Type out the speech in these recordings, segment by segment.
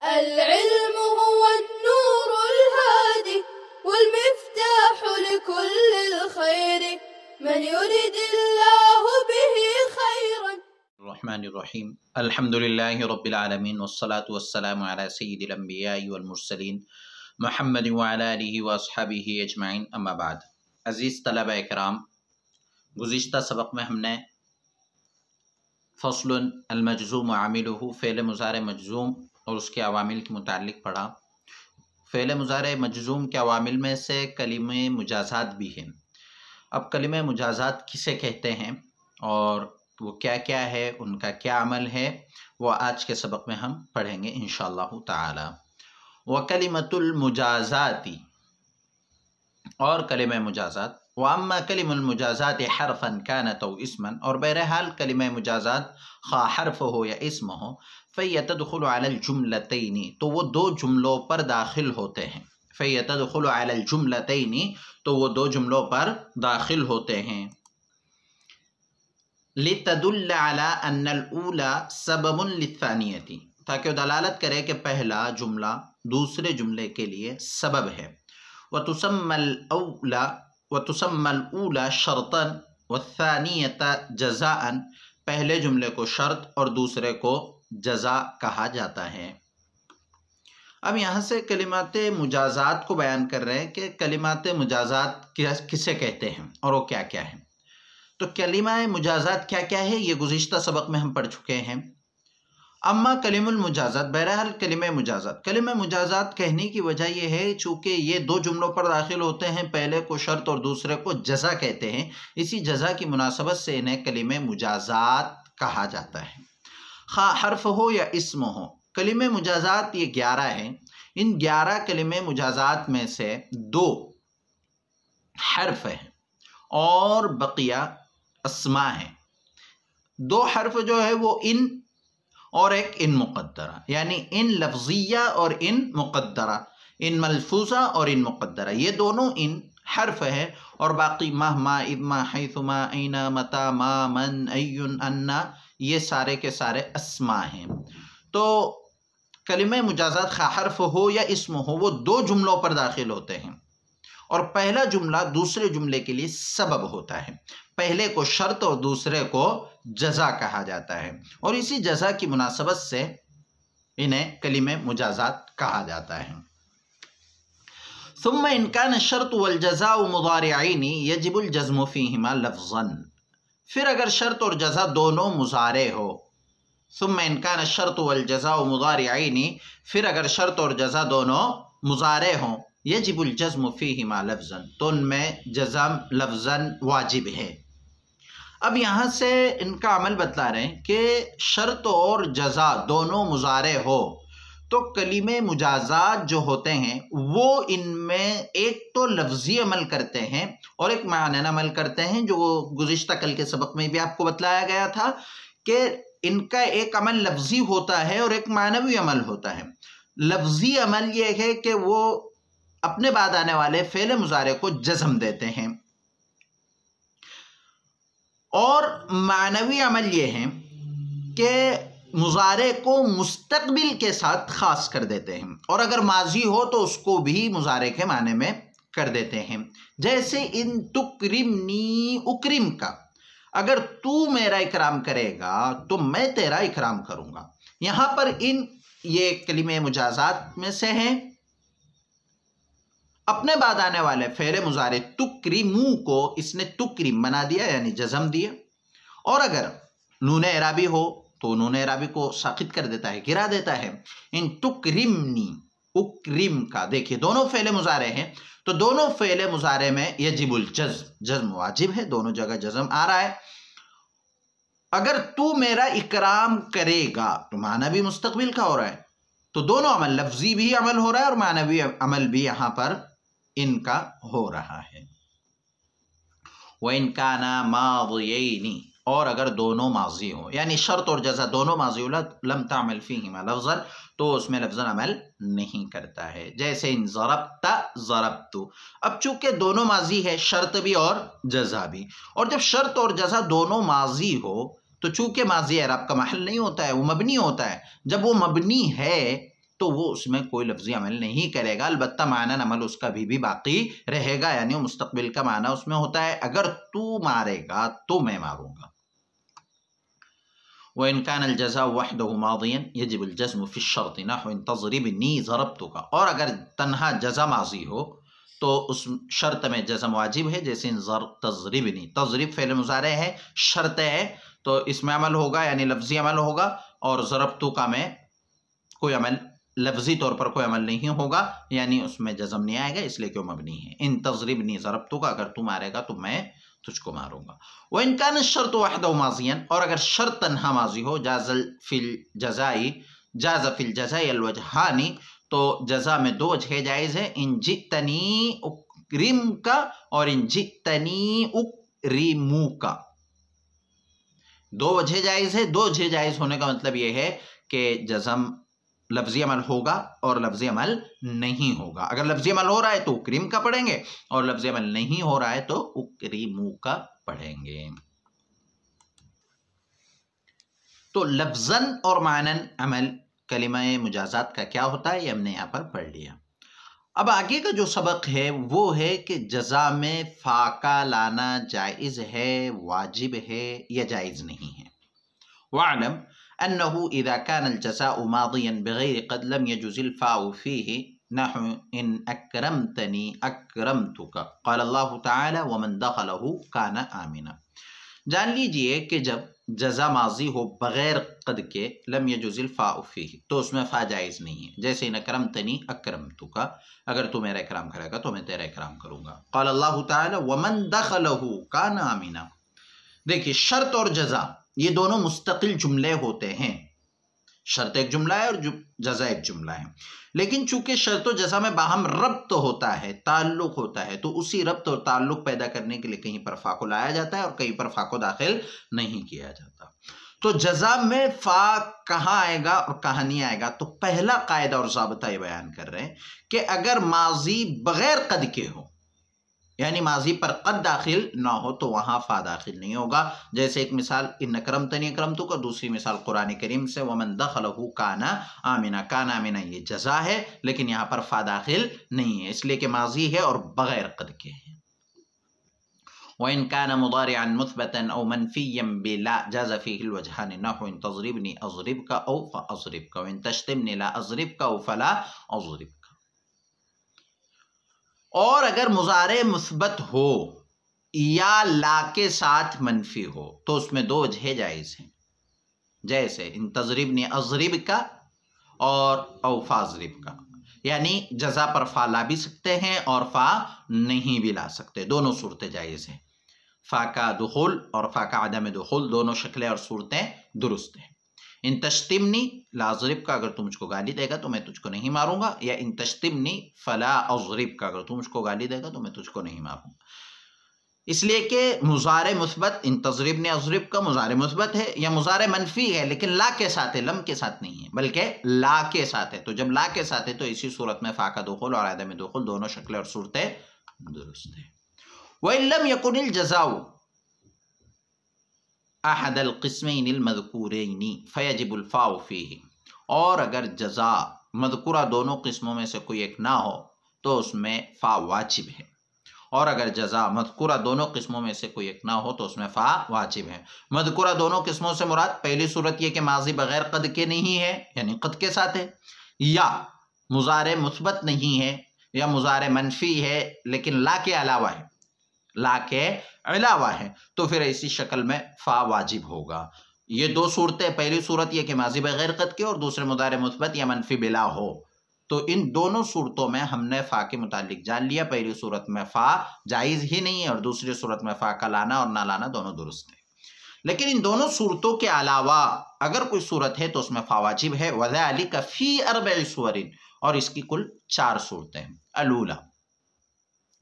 العلم هو النور الهادي والمفتاح لكل الخير من يرد الله به خيرا. الرحمن الرحیم الحمد للہ رب العالمین والصلاة والسلام علی سید الانبیاء والمرسلین محمد وعلی آلہ واصحابہ اجمعین، اما بعد۔ عزیز طلبہ اکرام، گزشتہ سبق میں ہم نے فصل المجزوم عاملہ، فعل مضارع مجزوم اور اس کے عوامل کے متعلق پڑھا۔ فعل مضارع مجزوم کے عوامل میں سے کلمہ مجازات بھی ہیں۔ اب کلمہ مجازات کسے کہتے ہیں اور وہ کیا کیا ہے، ان کا کیا عمل ہے، وہ آج کے سبق میں ہم پڑھیں گے انشاءاللہ تعالی۔ وَكَلِمَةُ الْمُجَازَاتِ، اور کلمہ مجازات، وَأَمَّا كَلِمُ الْمُجَازَاتِ حَرْفًا كَانَتْ أَوْ اسْمًا، اور بہرحال کلمہ مجازات خواہ حرف ہو یا اسم ہو، فَهِيَ تَدْخُلُ عَلَى الْجُمْلَتَيْنِ، تو وہ دو جملوں پر داخل ہوتے ہیں۔ فَهِيَ تَدْخُلُ عَلَى الْجُمْلَتَيْنِ، تو وہ دو جملوں پر داخل ہوتے ہیں۔ لِتَدُلَّ عَلَىٰ أَنَّ الْأُولَىٰ سَبَبٌ لِلثَّانِيَةِ، تاکہ وہ دلالت کرے کہ پہلا جملہ دوسرے جملے کے لیے سبب ہے۔ وَتُسَمَّى الْأُولَىٰ شَرْطًا وَالثَّانِيَةَ جَزَاءً، پہلے جملے کو شرط اور دوسرے کو جزا کہا جاتا ہے۔ اب یہاں سے کلمات مجازات کو بیان کر رہے ہیں کہ کلمات مجازات کسے کہتے ہیں اور وہ کیا کیا ہیں۔ تو کلمہ مجازات کیا کیا ہے، یہ گزشتہ سبق میں ہم پڑھ چکے ہیں۔ اما کلم المجازات، بہرحال کلمہ مجازات کہنے کی وجہ یہ ہے چونکہ یہ دو جملوں پر داخل ہوتے ہیں، پہلے کو شرط اور دوسرے کو جزا کہتے ہیں، اسی جزا کی مناسبت سے انہیں کلمہ مجازات کہا جاتا ہے، خواہ حرف ہو یا اسم ہو۔ کلمہ مجازات یہ 11 ہیں۔ ان 11 کلمہ مجازات میں سے 2 حرف ہیں اور بقیہ اسماء ہیں۔ 2 حرف جو ہے وہ ان اور ایک ان مقدرہ، یعنی ان لفظیہ اور ان مقدرہ، ان ملفوظہ اور ان مقدرہ، یہ دونوں ان حرف ہیں، اور باقی مہما، اذما، حیثما، اینا، متا، ما، من، این، انا، یہ سارے کے سارے اسماء ہیں۔ تو کلمہ مجازات خواہ حرف ہو یا اسم ہو، وہ 2 جملوں پر داخل ہوتے ہیں، اور پہلا جملہ دوسرے جملے کے لیے سبب ہوتا ہے۔ پہلے کو شرط اور دوسرے کو جزا کہا جاتا ہے، اور اسی جزا کی مناسبت سے انہیں کلمہ مجازات کہا جاتا ہے۔ ثم ان كان الشرط والجزاء مضارعین یجب الجزم فیہما لفظا، پھر اگر شرط اور جزا دونوں مضارع ہو، ثم ان كان الشرط والجزاء مضارعین، پھر اگر شرط اور جزا دونوں مضارع ہوں، یجب الجزم فیہما لفظا، تو ان میں جزم لفظا واجب ہے۔ اب یہاں سے ان کا عمل بتلا رہے ہیں کہ شرط اور جزا دونوں مضارع ہو تو کلمہ مجازات جو ہوتے ہیں وہ ان میں ایک تو لفظی عمل کرتے ہیں اور ایک معنی عمل کرتے ہیں، جو گزشتہ کل کے سبق میں بھی آپ کو بتلایا گیا تھا کہ ان کا ایک عمل لفظی ہوتا ہے اور ایک معنوی عمل ہوتا ہے۔ لفظی عمل یہ ہے کہ وہ اپنے بعد آنے والے فعل مضارع کو جزم دیتے ہیں، اور معنوی عمل یہ ہے کہ مضارع کو مستقبل کے ساتھ خاص کر دیتے ہیں، اور اگر ماضی ہو تو اس کو بھی مضارع کے معنی میں کر دیتے ہیں۔ جیسے ان تکرمنی اکرم کا، اگر تو میرا اکرام کرے گا تو میں تیرا اکرام کروں گا۔ یہاں پر ان یہ کلمہ مجازات میں سے ہیں۔ اپنے بعد آنے والے فعل مضارع تکرمو کو اس نے تکرم بنا دیا، یعنی جزم دیا، اور اگر نون اعرابی ہو تو نون اعرابی کو ساقط کر دیتا ہے، گرا دیتا ہے۔ ان تکرمنی اکرم کا، دیکھیے دونوں فعل مضارع ہیں، تو دونوں فعل مضارع میں یجب الجزم، جزم واجب ہے، دونوں جگہ جزم آ رہا ہے۔ اگر تو میرا اکرام کرے گا تو معنی بھی مستقبل کا ہو رہا ہے، تو دونوں عمل، لفظی بھی عمل ہو رہا ہے اور معنوی عمل بھی یہاں پر ان کا ہو رہا ہے۔ وَإِن كَانَا مَاضِيَيْنِ، اور اگر دونوں ماضی ہوں، یعنی شرط اور جزا دونوں ماضی ہوں، لم تعمل فیہما لفظا، تو اس میں لفظاً عمل نہیں کرتا ہے۔ جیسے ان ضربت ضربت، اب چونکہ دونوں ماضی ہے، شرط بھی اور جزا بھی، اور جب شرط اور جزا دونوں ماضی ہو تو چونکہ ماضی اعراب کا محل نہیں ہوتا ہے، وہ مبنی ہوتا ہے۔ جب وہ مبنی ہے تو وہ اس میں کوئی لفظی عمل نہیں کرے گا، البتہ معنی عمل اس کا بھی باقی رہے گا، یعنی مستقبل کا معنی اس میں ہوتا ہے اگر تو مارے گا تو میں ماروں گا۔ وَإِنْ كَانَ الْجَزَاءُ وَحْدَهُ مَاضِيًا يَجِبُ الْجَزْمُ فِي الشَّرْطِ نَحْوِ إِنْ تَضْرِبْنِي ضَرَبْتُكَ، اور اگر تنہا جزا ماضی ہو تو اس شرط میں جزم واجب ہے، جیسے تضربنی، تضرب فعل مضارع ہے، شرط ہے تو اس میں عمل ہوگا یعنی لفظی عمل ہوگا، اور ضربتک میں کوئی عمل لفظی طور پر کوئی عمل نہیں ہوگا، یعنی اس میں جزم نہیں آئے گا، اس لیے کہ وہ مبنی ہے۔ ان تضربنی ضربتک، اگر تو مارے گا تو میں تجھ کو ماروں گا۔ وَإِنْ كَانَ الشَّرْطُ وَحْدَهُ ماضِيًا، اور اگر شرط تنہا ماضی ہو، جاز فی الجزاء الوجہانی، تو جزا میں دو وجہ جائز ہے، ان جئتنی اکرمک اور ان جئتنی اکرموک، دو وجہ جائز ہے۔ دو وجہ جائز ہونے کا مطلب یہ ہے کہ جزم لفظی عمل ہوگا اور لفظی عمل نہیں ہوگا۔ اگر لفظی عمل ہو رہا ہے تو اکرم کا پڑھیں گے، اور لفظی عمل نہیں ہو رہا ہے تو اکرمو کا پڑھیں گے۔ تو لفظاً اور معنن عمل کلمہ مجازات کا کیا ہوتا ہے یہ ہم نے یہاں پر پڑھ لیا۔ اب آگے کا جو سبق ہے وہ ہے کہ جزا میں فا کا لانا جائز ہے، واجب ہے یا جائز نہیں ہے۔ وَاعْلَمْ أنه إذا كان الجزاء ماضيا بغير قد لم يجوز الفاء فيه نحو إن أكرمتني أكرمتك قال الله تعالى ومن دخله كان آمنا۔ جان لیجئے کہ جب جزا ماضی ہو بغیر قد کے لم يجوز الفاء فيه تو اس میں فا جائز نہیں ہے، جیسے ان اکرمتنی اکرمتک، اگر تو میرا اکرام کرے گا تو میں تیرا اکرام کروں گا۔ قال اللہ تعالی ومن دخله كان آمنا۔ دیکھیے شرط اور جزا یہ دونوں مستقل جملے ہوتے ہیں، شرط ایک جملہ ہے اور جزا ایک جملہ ہے، لیکن چونکہ شرط و جزا میں باہم ربط ہوتا ہے، تعلق ہوتا ہے، تو اسی ربط اور تعلق پیدا کرنے کے لیے کہیں پر فا کو لایا جاتا ہے اور کہیں پر فا کو داخل نہیں کیا جاتا۔ تو جزا میں فا کہاں آئے گا اور کہاں نہیں آئے گا، تو پہلا قاعدہ اور ضابطہ یہ بیان کر رہے ہیں کہ اگر ماضی بغیر قد کے ہو، یعنی ماضی پر قد داخل نہ ہو، تو وہاں فا داخل نہیں ہوگا۔ جیسے ایک مثال ان اکرمتنی اکرمتک، اور دوسری مثال قرآن کریم سے ومن دخلہ کان آمنا۔ کان آمنا یہ جزا ہے لیکن یہاں پر فا داخل نہیں ہے، اس لیے کہ ماضی ہے اور بغیر قد کے ہے۔ وَإِنْ كَانَ مُضَارِعًا مُثْبَتًا أَوْ مَنْفِيًّا بِلَا جَازَ فِيهِ الْوَجْهَانِ نَحْوُ إِنْ تَضْرِبْنِي أَضْرِبْكَ أَوْ فَأَضْرِبْكَ وَإِنْ تَشْتِمْنِي لَا أَضْرِبْكَ أَوْ فَلَا أَضْرِبْكَ۔ اور اگر مضارع مثبت ہو یا لا کے ساتھ منفی ہو تو اس میں دو وجہ جائز ہیں، جیسے ان تضربنی اضربک اور او فاضربک، یعنی جزا پر فا لا بھی سکتے ہیں اور فا نہیں بھی لا سکتے، دونوں صورتیں جائز ہیں۔ فا کا دخول اور فا کا عدم دخول دونوں شکلیں اور صورتیں درست ہیں۔ ان تشتمنی لا اضرب کا، اگر تم مجھ کو گالی دے گا تو میں تجھ کو نہیں ماروں گا، یا ان تشتمنی فلا اضرب کا، اگر تم مجھ کو گالی دے گا تو میں تجھ کو نہیں ماروں گا۔ اس لیے کہ مضارع مثبت ان تضربنی اضرب کا مضارع مثبت ہے یا مضارع منفی ہے لیکن لا کے ساتھ ہے، لم کے ساتھ نہیں ہے بلکہ لا کے ساتھ ہے، تو جب لا کے ساتھ ہے تو اسی صورت میں فا کا دخول اور عدم دخول دونوں شکلیں اور صورتیں درست ہیں۔ وَإِن لَمْ يَكُنِ الْجَزَاءُ احد القسمین المذکورین فیجب الفاء فیہ، اور اگر جزا مذکورہ دونوں قسموں میں سے کوئی ایک نہ ہو تو اس میں فا واجب ہے، اور اگر جزا مذکورہ دونوں قسموں میں سے کوئی ایک نہ ہو تو اس میں فا واجب ہے۔ مذکورہ دونوں قسموں سے مراد پہلی صورت یہ کہ ماضی بغیر قد کے نہیں ہے یعنی قد کے ساتھ ہے، یا مضارع مثبت نہیں ہے، یا مضارع منفی ہے لیکن لا کے علاوہ ہے، لا کے علاوہ ہے، تو پھر ایسی شکل میں فا واجب ہوگا۔ یہ دو صورتیں، پہلی صورت یہ کہ ماضی بغیر قد کے اور دوسرے مضارع مثبت یا منفی بلا ہو، تو ان دونوں صورتوں میں ہم نے فا کے متعلق جان لیا۔ پہلی صورت میں فا جائز ہی نہیں ہے اور دوسری صورت میں فا کا لانا اور نہ لانا دونوں درست ہے، لیکن ان دونوں صورتوں کے علاوہ اگر کوئی صورت ہے تو اس میں فا واجب ہے۔ وَذَلِكَ فِي 4 صُوَرٍ، اور اس کی کل 4 صورتیں ہیں۔ الاولی،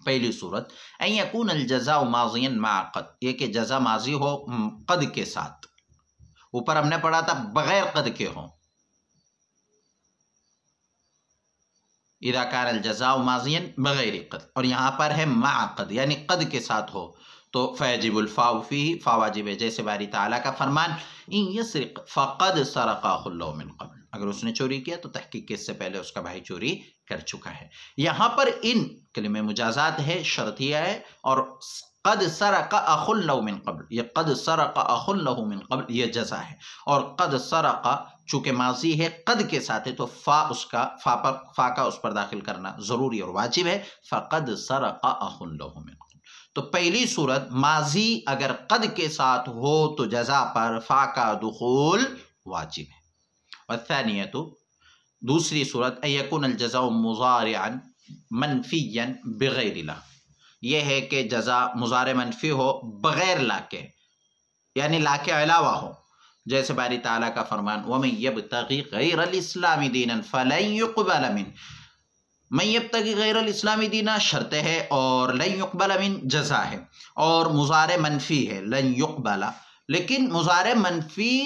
پہلی صورت ان یکون الجزاء ماضیا مع قد، یہ کہ جزا ماضی ہو قد کے ساتھ، اوپر ہم نے پڑھا تھا بغیر قد کے ہو، اذا کان الجزاء ماضیا بغیر قد، اور یہاں پر ہے مع قد یعنی قد کے ساتھ ہو تو فیجب الفاء فیہ، فا واجب ہے، جیسے باری تعالیٰ کا فرمان ان یسرق فقد سرق اخ له من قبل، اگر اس نے چوری کیا تو تحقیق کے اس سے پہلے اس کا بھائی چوری کر چکا ہے. یہاں پر ان کلمہ مجازات ہے، شرطیہ ہے، اور قد سرق اخ له من قبل، یہ قد سرق اخ له من قبل یہ جزا ہے. اور قد سرق چونکہ ماضی ہے قد کے ساتھ ہے تو فا کا اس پر داخل کرنا ضروری اور واجب ہے. فقد سرق اخ له من قبل. تو پہلی صورت ماضی اگر قد کے ساتھ ہو تو جزا پر فا کا دخول واجب ہے. والثانیہ دوسری صورت ان یکون الجزاء مضارعا منفیا بغیر لا، یہ ہے کہ جزا مضارع منفی ہو بغیر لا کے، یعنی لا کے علاوہ ہو. جیسے باری تعالیٰ کا فرمان وَمَن يَبْتَغِ غَيْرَ الْإِسْلَامِ دِينًا فَلَن يُقْبَلَ مِنْهُ، من يبتغي غیر الاسلامی دینا شرط ہے اور لن يقبل من جزا ہے، اور مضارع منفی ہے لن يقبل، لیکن مضارع منفی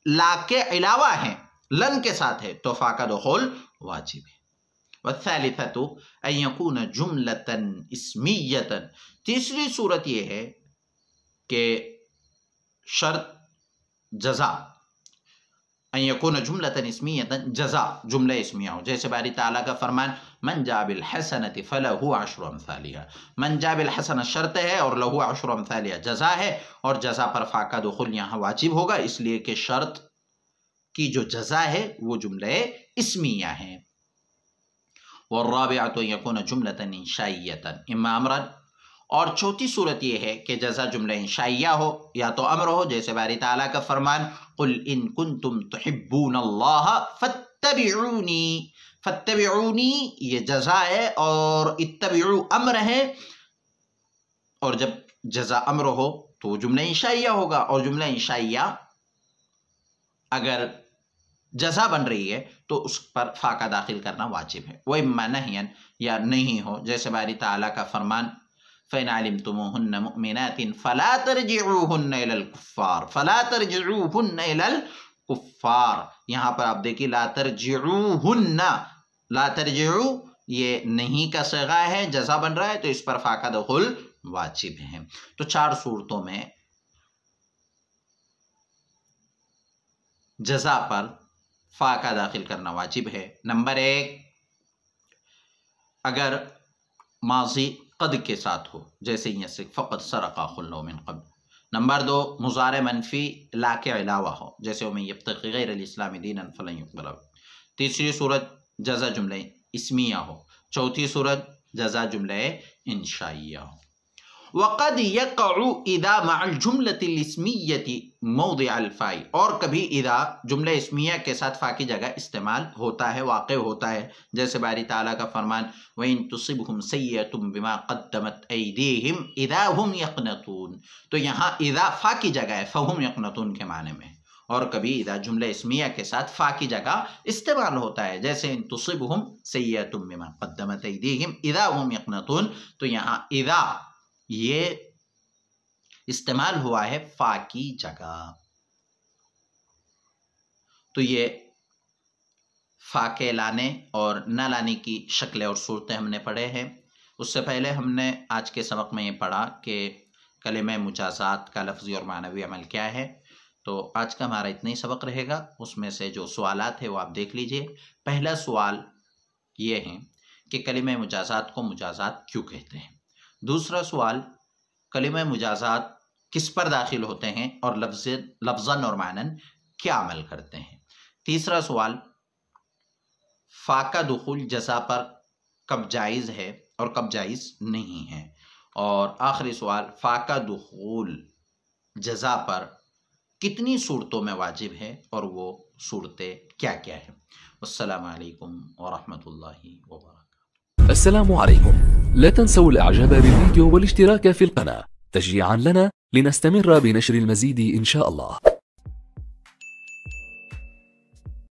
لا کے علاوہ ہے، لن کے ساتھ ہے تو فا کا دخول واجب ہے. والثالثۃ ان یکون جملۃ اسمیۃ، تیسری صورت یہ ہے کہ شرط جزا ان یکون جملۃ اسمیۃ، جزا جملہ اسمیہ ہو. جیسے باری تعالیٰ کا فرمان من جاء بالحسنۃ فلہ عشر امثالھا، من جاء بالحسنہ شرط ہے اور لہ عشر امثالھا جزا ہے، اور جزا پر فا کا دخول یہاں واجب ہوگا اس لیے کہ شرط کی جو جزا ہے وہ جملہ اسمیہ ہے. والرابعۃ ان یکون جملۃ انشائیۃ اما امرا، اور چوتھی صورت یہ ہے کہ جزا جملہ انشائیہ ہو یا تو امر ہو. جیسے باری تعالیٰ کا فرمان قل ان کنتم تحبون اللہ فاتبعونی، فاتبعونی یہ جزا ہے اور اتبعو امر ہے، اور جب جزا امر ہو تو جملہ انشائیہ ہوگا، اور جملہ انشائیہ اگر جزا بن رہی ہے تو اس پر فا کا داخل کرنا واجب ہے. وَإِمَّا نَهْيًا، یا نہیں ہو. جیسے باری تعالیٰ کا فرمان فَإِنْ عَلِمْتُمُوهُنَّ مُؤْمِنَاتٍ فَلَا تَرْجِعُوهُنَّ إِلَى الْكُفَّارِ، فَلَا تَرْجِعُوهُنَّ إِلَى الْكُفَّارِ. یہاں پر آپ دیکھیے لا ترجعوهن، لا ترجعو یہ نہیں کا صیغہ ہے، جزا بن رہا ہے تو اس پر فا کا دخول واجب ہے. تو چار صورتوں میں جزا پر فا کا داخل کرنا واجب ہے. نمبر ایک اگر ماضی قد کے ساتھ ہو، جیسے فقد سرق اخ له من قبل. نمبر دو مضارع منفی لا کے علاوہ ہو، جیسے ومن یبتغی غیر الاسلام دینا فلن یقبل. تیسری صورت جزا جملہ اسمیہ ہو. چوتھی صورت جزا جملہ انشائیہ ہو. وقد يقع اذا مع الجملة الاسمیة موضع الفاء، اور کبھی اذا جملہ اسمیہ کے ساتھ فا کی جگہ استعمال ہوتا ہے، واقع ہوتا ہے. جیسے باری تعالیٰ کا فرمان وَإِن تُصِبْهُمْ سَيِّئَةٌ بِمَا قَدَّمَتْ أَيْدِيهِمْ إِذَا هُمْ يَقْنَطُونَ، تو یہاں اذا فا کی جگہ ہے فَهُمْ يَقْنَطُونَ کے معنی میں، اور کبھی اذا جملہ اسمیہ کے ساتھ فا کی جگہ استعمال ہوتا ہے. جیسے ان تصبهم سیئۃ بما قدمت ایدیہم اذا هم یقنطون، تو یہاں اذا یہ استعمال ہوا ہے فا کی جگہ. تو یہ فا کے لانے اور نہ لانے کی شکلیں اور صورتیں ہم نے پڑھے ہیں. اس سے پہلے ہم نے آج کے سبق میں یہ پڑھا کہ کلمہ مجازات کا لفظی اور معنوی عمل کیا ہے. تو آج کا ہمارا اتنا ہی سبق رہے گا. اس میں سے جو سوالات ہیں وہ آپ دیکھ لیجئے. پہلا سوال یہ ہے کہ کلمہ مجازات کو مجازات کیوں کہتے ہیں. دوسرا سوال کلمہ مجازات کس پر داخل ہوتے ہیں اور لفظاً اور معناً کیا عمل کرتے ہیں. تیسرا سوال فا کا دخول جزا پر کب جائز ہے اور کب جائز نہیں ہے. اور آخری سوال فا کا دخول جزا پر کتنی صورتوں میں واجب ہے اور وہ صورتیں کیا کیا ہیں. السلام علیکم ورحمۃ اللہ وبرکاتہ. السلام عليكم. لا تنسوا الاعجاب بالفيديو والاشتراك في القناة تشجيعا لنا لنستمر بنشر المزيد إن شاء الله.